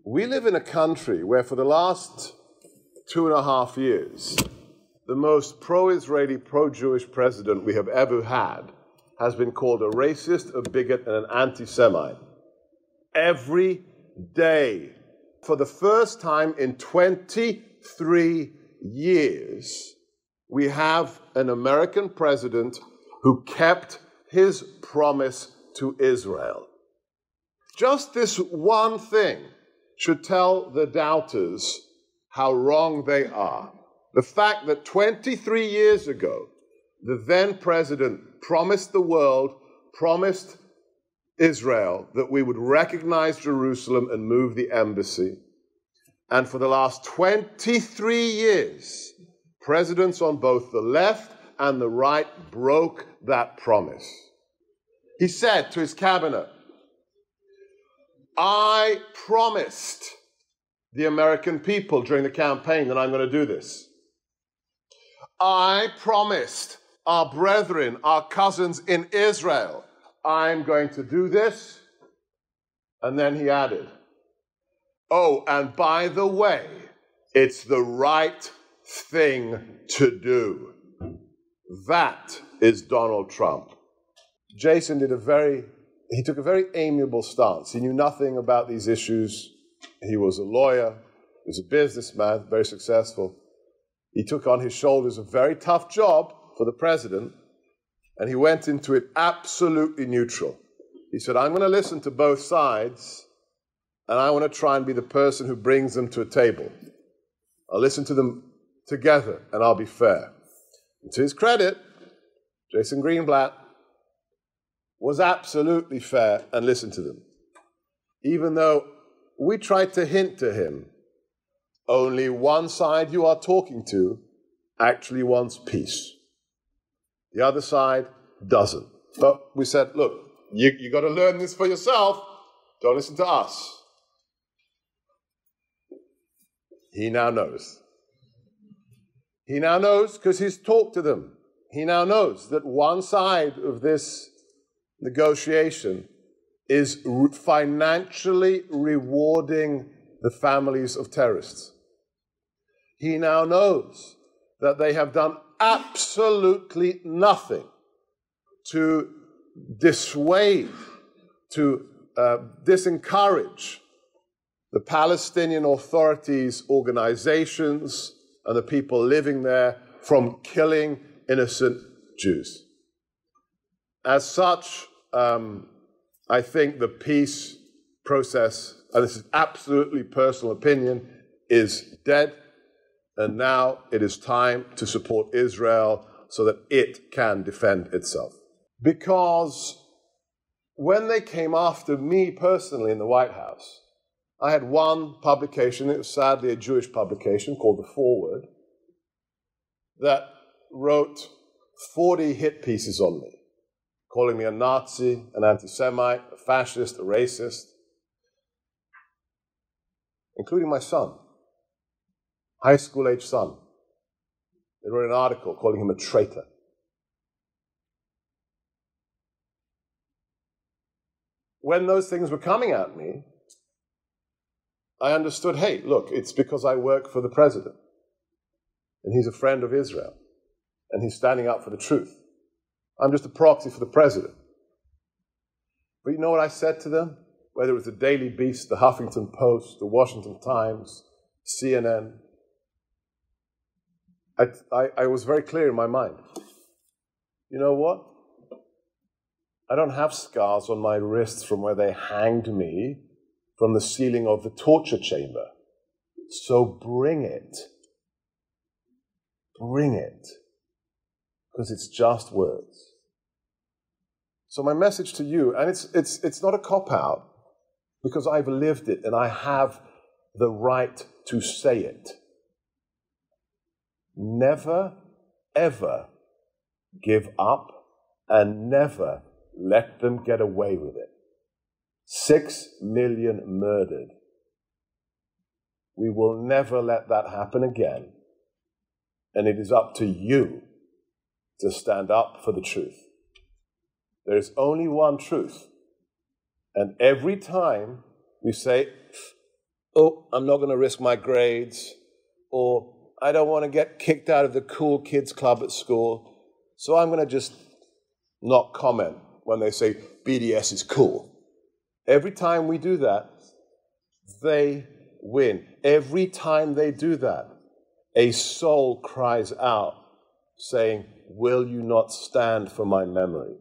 We live in a country where for the last 2.5 years, the most pro-Israeli, pro-Jewish president we have ever had has been called a racist, a bigot, and an anti-Semite. Every day, for the first time in 23 years, we have an American president who kept his promise to Israel. Just this one thing should tell the doubters how wrong they are. The fact that 23 years ago, the then president promised the world, promised Israel that we would recognize Jerusalem and move the embassy. And for the last 23 years, presidents on both the left and the right broke that promise. He said to his cabinet, I promised the American people during the campaign that I'm going to do this. I promised our brethren, our cousins in Israel, I'm going to do this. And then he added, oh, and by the way, it's the right thing to do. That is Donald Trump. Jason took a very amiable stance. He knew nothing about these issues. He was a lawyer, he was a businessman, very successful. He took on his shoulders a very tough job for the president, and he went into it absolutely neutral. He said, I'm going to listen to both sides, and I want to try and be the person who brings them to a table. I'll listen to them together, and I'll be fair. And to his credit, Jason Greenblatt was absolutely fair and listened to them. Even though we tried to hint to him, only one side you are talking to actually wants peace. The other side doesn't. But we said, look, you got to learn this for yourself. Don't listen to us. He now knows. He now knows because he's talked to them. He now knows that one side of this negotiation is financially rewarding the families of terrorists. He now knows that they have done absolutely nothing to dissuade, to disencourage the Palestinian authorities, organizations, and the people living there from killing innocent Jews. As such, I think the peace process, and this is absolutely personal opinion, is dead. And now it is time to support Israel so that it can defend itself. Because when they came after me personally in the White House, I had one publication, it was sadly a Jewish publication called The Forward, that wrote 40 hit pieces on me, calling me a Nazi, an anti-Semite, a fascist, a racist, including my son, high school-age son. They wrote an article calling him a traitor. When those things were coming at me, I understood, hey, look, it's because I work for the president, and he's a friend of Israel, and he's standing up for the truth. I'm just a proxy for the president. But you know what I said to them? Whether it was the Daily Beast, the Huffington Post, the Washington Times, CNN, I was very clear in my mind. You know what? I don't have scars on my wrists from where they hanged me from the ceiling of the torture chamber. So bring it. Bring it. Because it's just words. So my message to you, and it's not a cop-out, because I've lived it and I have the right to say it. Never, ever give up and never let them get away with it. 6 million murdered. We will never let that happen again. And it is up to you to stand up for the truth. There is only one truth. And every time we say, oh, I'm not going to risk my grades, or I don't want to get kicked out of the cool kids club at school, so I'm going to just not comment when they say BDS is cool. Every time we do that, they win. Every time they do that, a soul cries out saying, will you not stand for my memory?